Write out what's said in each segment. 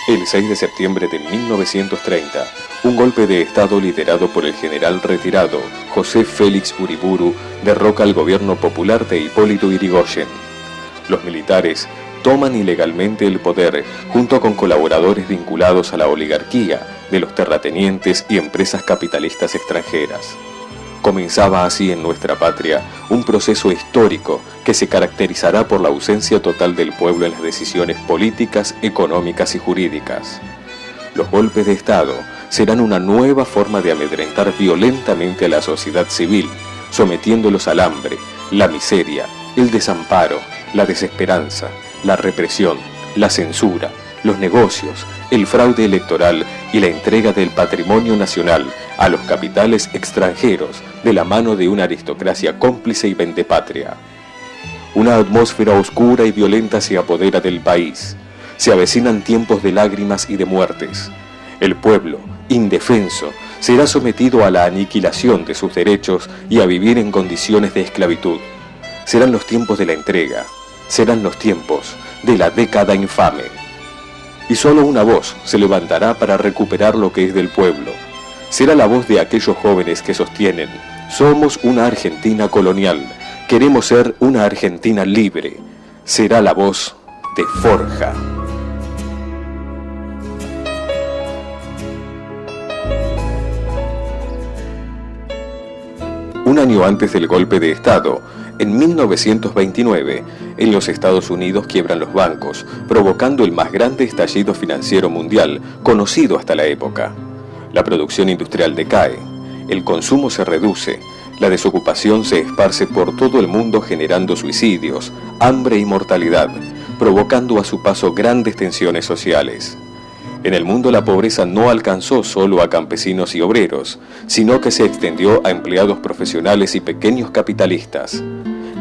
El 6 de septiembre de 1930, un golpe de Estado liderado por el general retirado José Félix Uriburu derroca al gobierno popular de Hipólito Yrigoyen. Los militares toman ilegalmente el poder junto con colaboradores vinculados a la oligarquía de los terratenientes y empresas capitalistas extranjeras. Comenzaba así en nuestra patria un proceso histórico que se caracterizará por la ausencia total del pueblo en las decisiones políticas, económicas y jurídicas. Los golpes de Estado serán una nueva forma de amedrentar violentamente a la sociedad civil, sometiéndolos al hambre, la miseria, el desamparo, la desesperanza, la represión, la censura, los negocios, el fraude electoral y la entrega del patrimonio nacional a los capitales extranjeros de la mano de una aristocracia cómplice y vendepatria. Una atmósfera oscura y violenta se apodera del país. Se avecinan tiempos de lágrimas y de muertes. El pueblo, indefenso, será sometido a la aniquilación de sus derechos y a vivir en condiciones de esclavitud. Serán los tiempos de la entrega. Serán los tiempos de la década infame. Y solo una voz se levantará para recuperar lo que es del pueblo. Será la voz de aquellos jóvenes que sostienen: somos una Argentina colonial, queremos ser una Argentina libre. Será la voz de Forja. Un año antes del golpe de Estado, en 1929, en los Estados Unidos quiebran los bancos, provocando el más grande estallido financiero mundial conocido hasta la época. La producción industrial decae, el consumo se reduce, la desocupación se esparce por todo el mundo generando suicidios, hambre y mortalidad, provocando a su paso grandes tensiones sociales. En el mundo la pobreza no alcanzó solo a campesinos y obreros, sino que se extendió a empleados profesionales y pequeños capitalistas.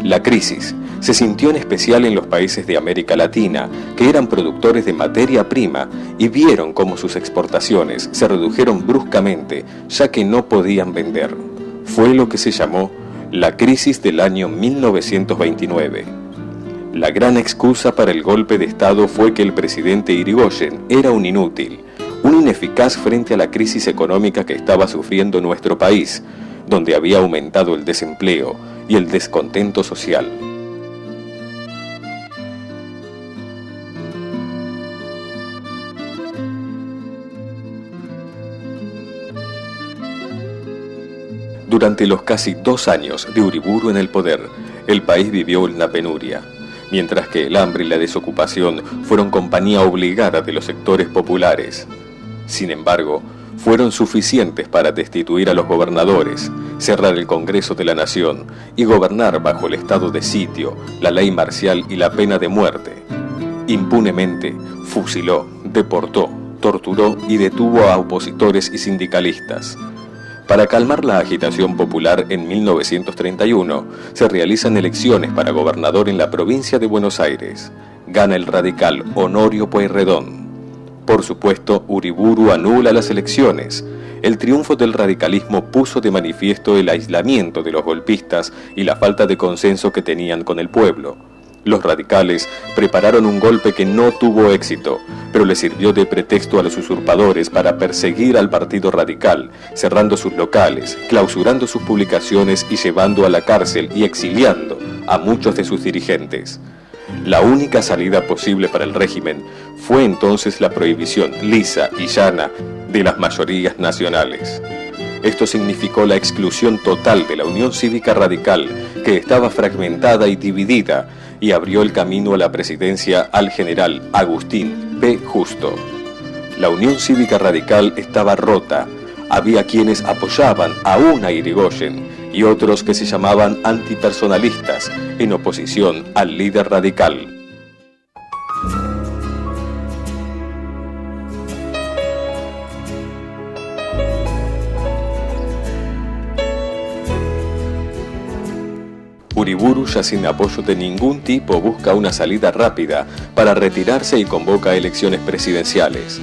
La crisis se sintió en especial en los países de América Latina, que eran productores de materia prima y vieron cómo sus exportaciones se redujeron bruscamente, ya que no podían vender. Fue lo que se llamó la crisis del año 1929. La gran excusa para el golpe de Estado fue que el presidente Yrigoyen era un inútil, un ineficaz frente a la crisis económica que estaba sufriendo nuestro país, donde había aumentado el desempleo y el descontento social. Durante los casi 2 años de Uriburu en el poder, el país vivió una penuria, mientras que el hambre y la desocupación fueron compañía obligada de los sectores populares. Sin embargo, fueron suficientes para destituir a los gobernadores, cerrar el Congreso de la Nación y gobernar bajo el estado de sitio, la ley marcial y la pena de muerte. Impunemente fusiló, deportó, torturó y detuvo a opositores y sindicalistas. Para calmar la agitación popular, en 1931 se realizan elecciones para gobernador en la provincia de Buenos Aires. Gana el radical Honorio Pueyrredón. Por supuesto, Uriburu anula las elecciones. El triunfo del radicalismo puso de manifiesto el aislamiento de los golpistas y la falta de consenso que tenían con el pueblo. Los radicales prepararon un golpe que no tuvo éxito, pero le sirvió de pretexto a los usurpadores para perseguir al Partido Radical, cerrando sus locales, clausurando sus publicaciones y llevando a la cárcel y exiliando a muchos de sus dirigentes. La única salida posible para el régimen fue entonces la prohibición lisa y llana de las mayorías nacionales. Esto significó la exclusión total de la Unión Cívica Radical, que estaba fragmentada y dividida, y abrió el camino a la presidencia al general Agustín P. Justo. La Unión Cívica Radical estaba rota. Había quienes apoyaban aún a Yrigoyen y otros que se llamaban antipersonalistas, en oposición al líder radical. Uriburu, ya sin apoyo de ningún tipo, busca una salida rápida para retirarse y convoca elecciones presidenciales.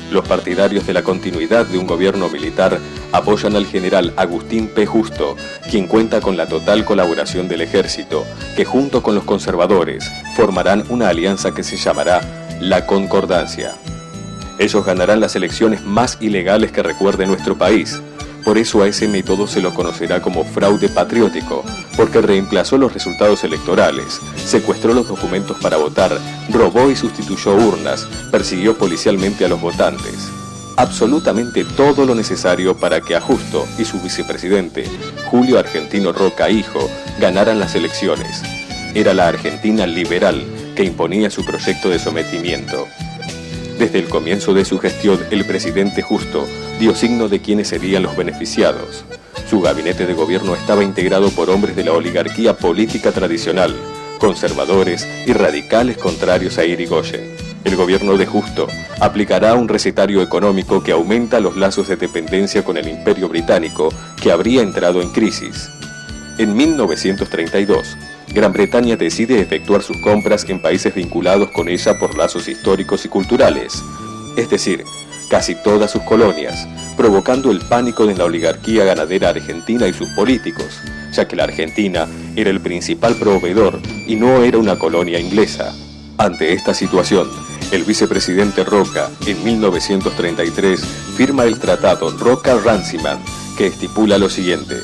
Los partidarios de la continuidad de un gobierno militar apoyan al general Agustín P. Justo, quien cuenta con la total colaboración del ejército, que junto con los conservadores formarán una alianza que se llamará La Concordancia. Ellos ganarán las elecciones más ilegales que recuerde nuestro país. Por eso a ese método se lo conocerá como fraude patriótico, porque reemplazó los resultados electorales, secuestró los documentos para votar, robó y sustituyó urnas, persiguió policialmente a los votantes. Absolutamente todo lo necesario para que Ajusto y su vicepresidente, Julio Argentino Roca Hijo, ganaran las elecciones. Era la Argentina liberal que imponía su proyecto de sometimiento. Desde el comienzo de su gestión, el presidente Justo dio signo de quiénes serían los beneficiados. Su gabinete de gobierno estaba integrado por hombres de la oligarquía política tradicional, conservadores y radicales contrarios a Irigoyen. El gobierno de Justo aplicará un recetario económico que aumenta los lazos de dependencia con el Imperio Británico, que habría entrado en crisis. En 1932, Gran Bretaña decide efectuar sus compras en países vinculados con ella por lazos históricos y culturales, es decir, casi todas sus colonias, provocando el pánico de la oligarquía ganadera argentina y sus políticos, ya que la Argentina era el principal proveedor y no era una colonia inglesa. Ante esta situación, el vicepresidente Roca, en 1933, firma el tratado Roca-Runciman, que estipula lo siguiente: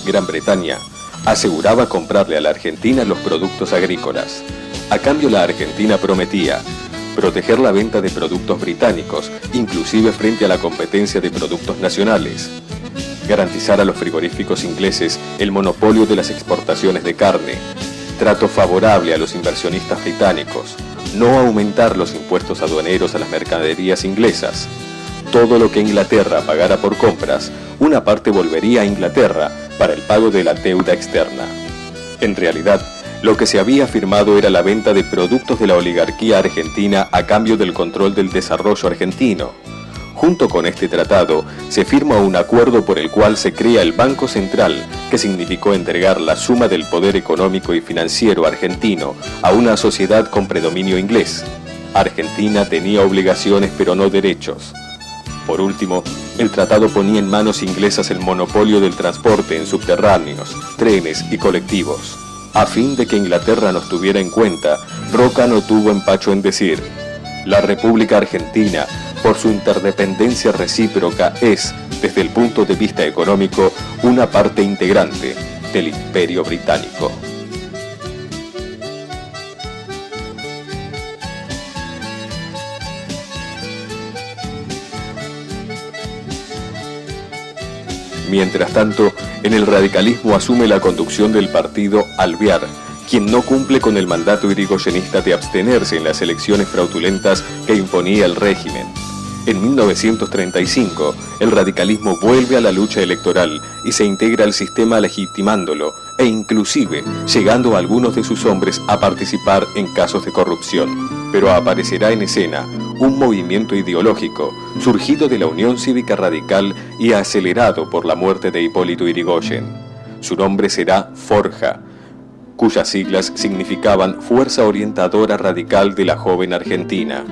Gran Bretaña aseguraba comprarle a la Argentina los productos agrícolas. A cambio, la Argentina prometía proteger la venta de productos británicos, inclusive frente a la competencia de productos nacionales, garantizar a los frigoríficos ingleses el monopolio de las exportaciones de carne, trato favorable a los inversionistas británicos, no aumentar los impuestos aduaneros a las mercaderías inglesas. Todo lo que Inglaterra pagara por compras, una parte volvería a Inglaterra para el pago de la deuda externa. En realidad, lo que se había firmado era la venta de productos de la oligarquía argentina a cambio del control del desarrollo argentino. Junto con este tratado, se firma un acuerdo por el cual se crea el Banco Central, que significó entregar la suma del poder económico y financiero argentino a una sociedad con predominio inglés. Argentina tenía obligaciones pero no derechos. Por último, el tratado ponía en manos inglesas el monopolio del transporte en subterráneos, trenes y colectivos. A fin de que Inglaterra nos tuviera en cuenta, Roca no tuvo empacho en decir: la República Argentina, por su interdependencia recíproca, es, desde el punto de vista económico, una parte integrante del Imperio Británico. Mientras tanto, en el radicalismo asume la conducción del partido Alvear, quien no cumple con el mandato irigoyenista de abstenerse en las elecciones fraudulentas que imponía el régimen. En 1935, el radicalismo vuelve a la lucha electoral y se integra al sistema legitimándolo e inclusive llegando a algunos de sus hombres a participar en casos de corrupción. Pero aparecerá en escena un movimiento ideológico surgido de la Unión Cívica Radical y acelerado por la muerte de Hipólito Yrigoyen. Su nombre será Forja, cuyas siglas significaban Fuerza Orientadora Radical de la Joven Argentina.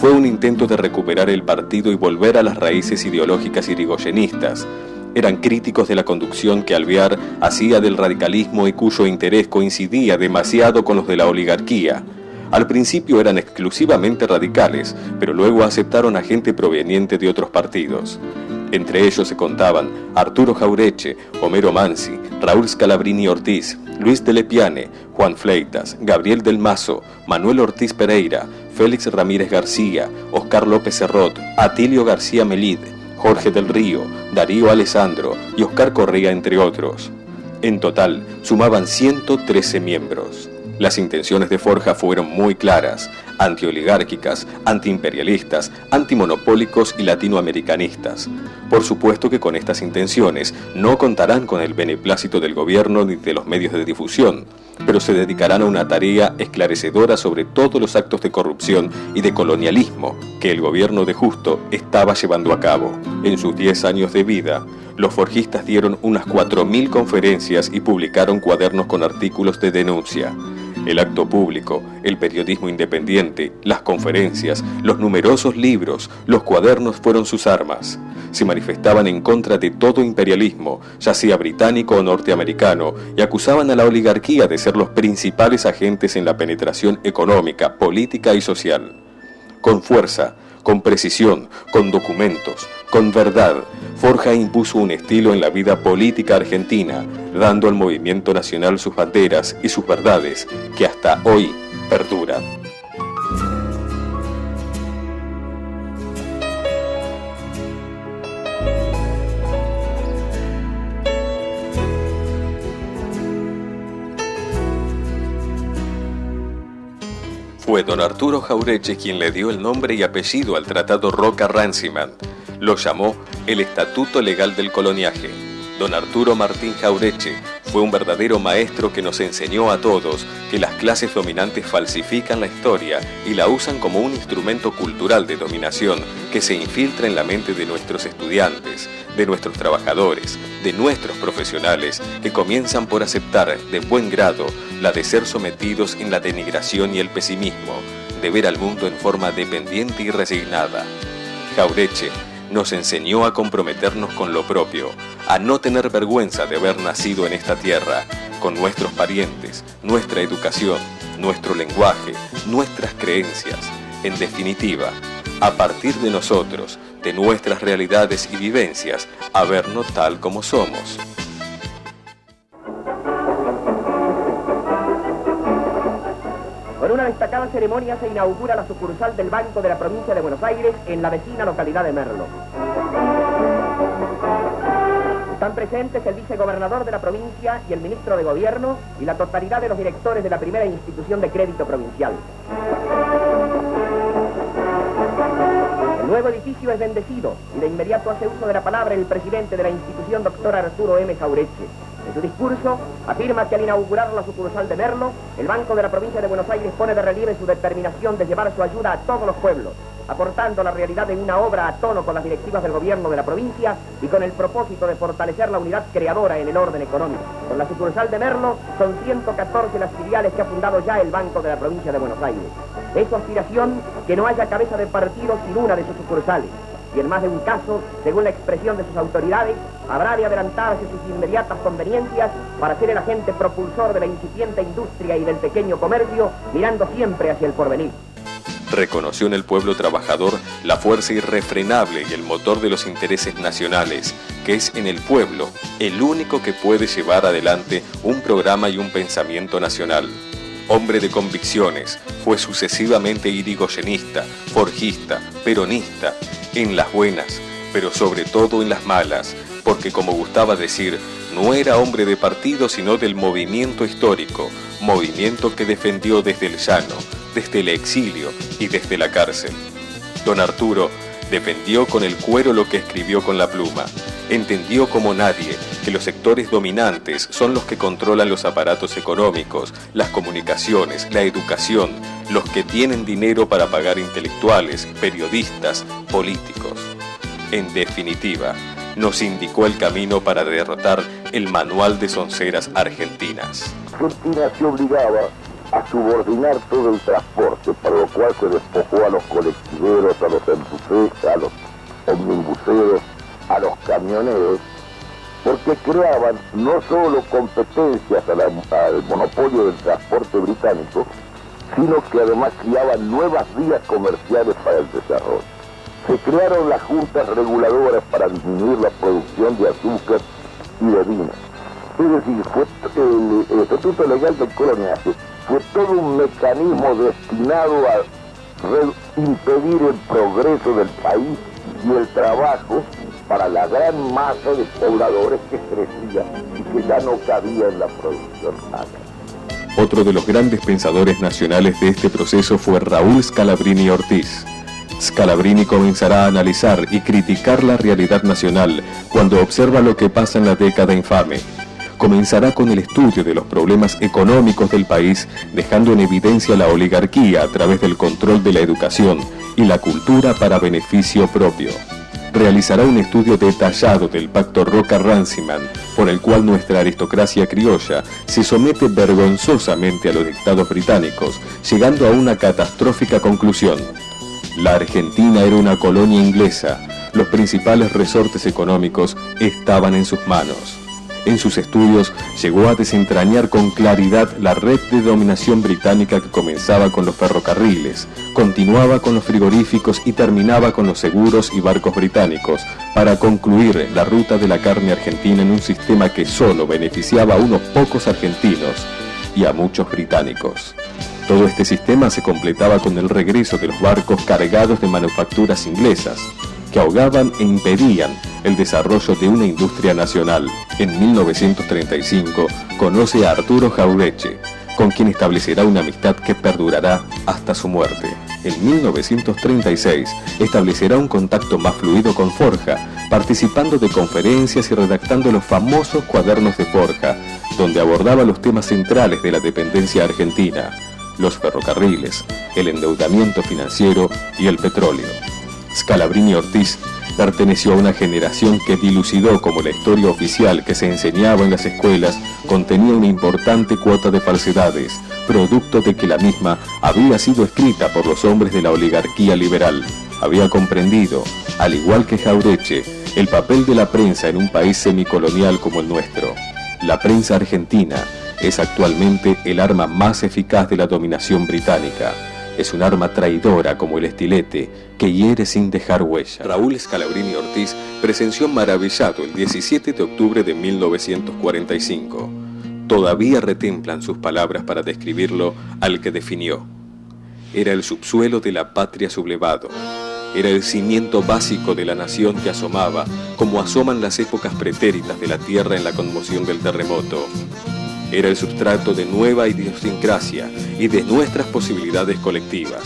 Fue un intento de recuperar el partido y volver a las raíces ideológicas irigoyenistas. Eran críticos de la conducción que Alvear hacía del radicalismo y cuyo interés coincidía demasiado con los de la oligarquía. Al principio eran exclusivamente radicales, pero luego aceptaron a gente proveniente de otros partidos. Entre ellos se contaban Arturo Jaureche, Homero Mansi, Raúl Scalabrini Ortiz, Luis de Lepiane, Juan Fleitas, Gabriel del Mazo, Manuel Ortiz Pereira, Félix Ramírez García, Oscar López Serrot, Atilio García Melid, Jorge del Río, Darío Alessandro y Oscar Correa, entre otros. En total, sumaban 113 miembros. Las intenciones de Forja fueron muy claras: antioligárquicas, antiimperialistas, antimonopólicos y latinoamericanistas. Por supuesto que con estas intenciones no contarán con el beneplácito del gobierno ni de los medios de difusión, pero se dedicarán a una tarea esclarecedora sobre todos los actos de corrupción y de colonialismo que el gobierno de Justo estaba llevando a cabo. En sus 10 años de vida, los forjistas dieron unas 4.000 conferencias y publicaron cuadernos con artículos de denuncia. El acto público, el periodismo independiente, las conferencias, los numerosos libros, los cuadernos fueron sus armas. Se manifestaban en contra de todo imperialismo, ya sea británico o norteamericano, y acusaban a la oligarquía de ser los principales agentes en la penetración económica, política y social. Con fuerza, con precisión, con documentos, con verdad, forja e impuso un estilo en la vida política argentina, dando al movimiento nacional sus banderas y sus verdades, que hasta hoy perduran. Fue don Arturo Jauretche quien le dio el nombre y apellido al Tratado Roca-Runciman. Lo llamó el Estatuto Legal del Coloniaje. Don Arturo Martín Jauretche fue un verdadero maestro que nos enseñó a todos que las clases dominantes falsifican la historia y la usan como un instrumento cultural de dominación que se infiltra en la mente de nuestros estudiantes, de nuestros trabajadores, de nuestros profesionales, que comienzan por aceptar de buen grado la de ser sometidos en la denigración y el pesimismo, de ver al mundo en forma dependiente y resignada. Jauretche nos enseñó a comprometernos con lo propio, a no tener vergüenza de haber nacido en esta tierra, con nuestros parientes, nuestra educación, nuestro lenguaje, nuestras creencias. En definitiva, a partir de nosotros, de nuestras realidades y vivencias, a vernos tal como somos. Con una destacada ceremonia se inaugura la sucursal del Banco de la Provincia de Buenos Aires en la vecina localidad de Merlo. Están presentes el vicegobernador de la provincia y el ministro de Gobierno y la totalidad de los directores de la primera institución de crédito provincial. El nuevo edificio es bendecido y de inmediato hace uso de la palabra el presidente de la institución, doctor Arturo M. Jauretche. En su discurso afirma que al inaugurar la sucursal de Merlo, el Banco de la Provincia de Buenos Aires pone de relieve su determinación de llevar su ayuda a todos los pueblos, aportando la realidad de una obra a tono con las directivas del gobierno de la provincia y con el propósito de fortalecer la unidad creadora en el orden económico. Con la sucursal de Merlo son 114 las filiales que ha fundado ya el Banco de la Provincia de Buenos Aires. Es su aspiración que no haya cabeza de partido sin una de sus sucursales. Y en más de un caso, según la expresión de sus autoridades, habrá de adelantarse sus inmediatas conveniencias para ser el agente propulsor de la incipiente industria y del pequeño comercio, mirando siempre hacia el porvenir. Reconoció en el pueblo trabajador la fuerza irrefrenable y el motor de los intereses nacionales, que es en el pueblo el único que puede llevar adelante un programa y un pensamiento nacional. Hombre de convicciones, fue sucesivamente irigoyenista, forjista, peronista, en las buenas, pero sobre todo en las malas, porque como gustaba decir, no era hombre de partido sino del movimiento histórico, movimiento que defendió desde el llano, desde el exilio y desde la cárcel. Don Arturo defendió con el cuero lo que escribió con la pluma. Entendió como nadie que los sectores dominantes son los que controlan los aparatos económicos, las comunicaciones, la educación, los que tienen dinero para pagar intelectuales, periodistas, políticos. En definitiva, nos indicó el camino para derrotar el manual de sonceras argentinas. Argentina se obligaba a subordinar todo el transporte, para lo cual se despojó a los colectiveros, a los embuses, a los omnibuseros, a los camioneros, porque creaban no solo competencias al monopolio del transporte británico, sino que además creaban nuevas vías comerciales para el desarrollo. Se crearon las juntas reguladoras para disminuir la producción de azúcar y de vino. Es decir, fue el Estatuto Legal del Coloniaje fue todo un mecanismo destinado a impedir el progreso del país y el trabajo para la gran masa de pobladores que crecía y que ya no cabía en la producción agraria. Otro de los grandes pensadores nacionales de este proceso fue Raúl Scalabrini Ortiz. Scalabrini comenzará a analizar y criticar la realidad nacional cuando observa lo que pasa en la década infame. Comenzará con el estudio de los problemas económicos del país, dejando en evidencia la oligarquía a través del control de la educación y la cultura para beneficio propio. Realizará un estudio detallado del Pacto Roca-Runciman, por el cual nuestra aristocracia criolla se somete vergonzosamente a los dictados británicos, llegando a una catastrófica conclusión. La Argentina era una colonia inglesa, los principales resortes económicos estaban en sus manos. En sus estudios llegó a desentrañar con claridad la red de dominación británica que comenzaba con los ferrocarriles, continuaba con los frigoríficos y terminaba con los seguros y barcos británicos, para concluir la ruta de la carne argentina en un sistema que solo beneficiaba a unos pocos argentinos y a muchos británicos. Todo este sistema se completaba con el regreso de los barcos cargados de manufacturas inglesas, que ahogaban e impedían el desarrollo de una industria nacional. En 1935 conoce a Arturo Jauretche, con quien establecerá una amistad que perdurará hasta su muerte. En 1936 establecerá un contacto más fluido con Forja, participando de conferencias y redactando los famosos cuadernos de Forja, donde abordaba los temas centrales de la dependencia argentina: los ferrocarriles, el endeudamiento financiero y el petróleo. Scalabrini Ortiz perteneció a una generación que dilucidó cómo la historia oficial que se enseñaba en las escuelas contenía una importante cuota de falsedades, producto de que la misma había sido escrita por los hombres de la oligarquía liberal. Había comprendido, al igual que Jauretche, el papel de la prensa en un país semicolonial como el nuestro. La prensa argentina es actualmente el arma más eficaz de la dominación británica. Es un arma traidora como el estilete, que hiere sin dejar huella. Raúl Scalabrini Ortiz presenció maravillado el 17 de octubre de 1945. Todavía retemplan sus palabras para describirlo al que definió. Era el subsuelo de la patria sublevado. Era el cimiento básico de la nación que asomaba, como asoman las épocas pretéritas de la tierra en la conmoción del terremoto. Era el sustrato de nueva idiosincrasia y de nuestras posibilidades colectivas.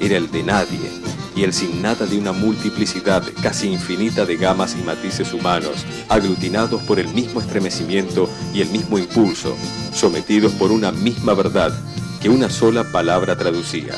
Era el de nadie y el sin nada de una multiplicidad casi infinita de gamas y matices humanos, aglutinados por el mismo estremecimiento y el mismo impulso, sometidos por una misma verdad que una sola palabra traducía.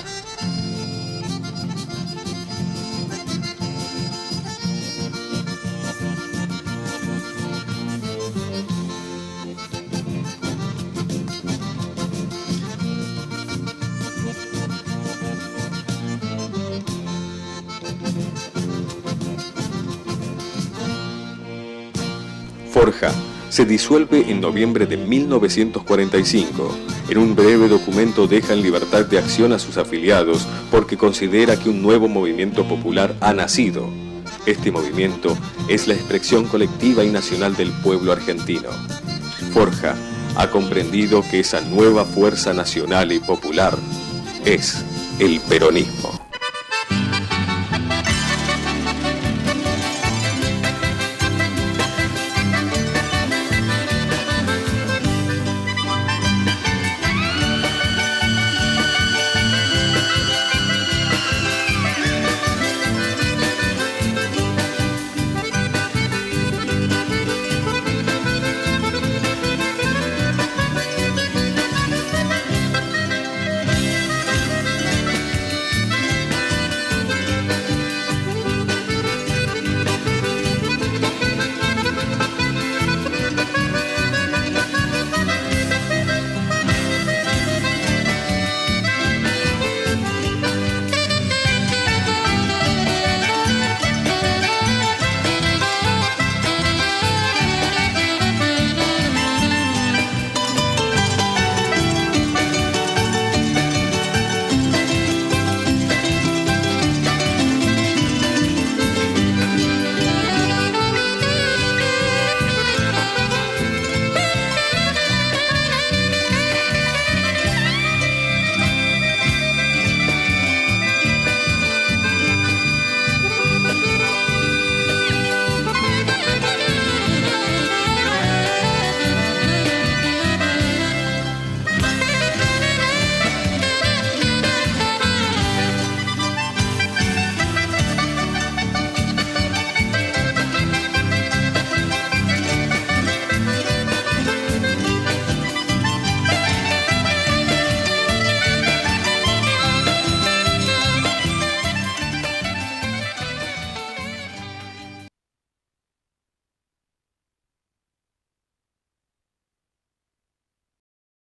Forja se disuelve en noviembre de 1945. En un breve documento deja en libertad de acción a sus afiliados porque considera que un nuevo movimiento popular ha nacido. Este movimiento es la expresión colectiva y nacional del pueblo argentino. Forja ha comprendido que esa nueva fuerza nacional y popular es el peronismo.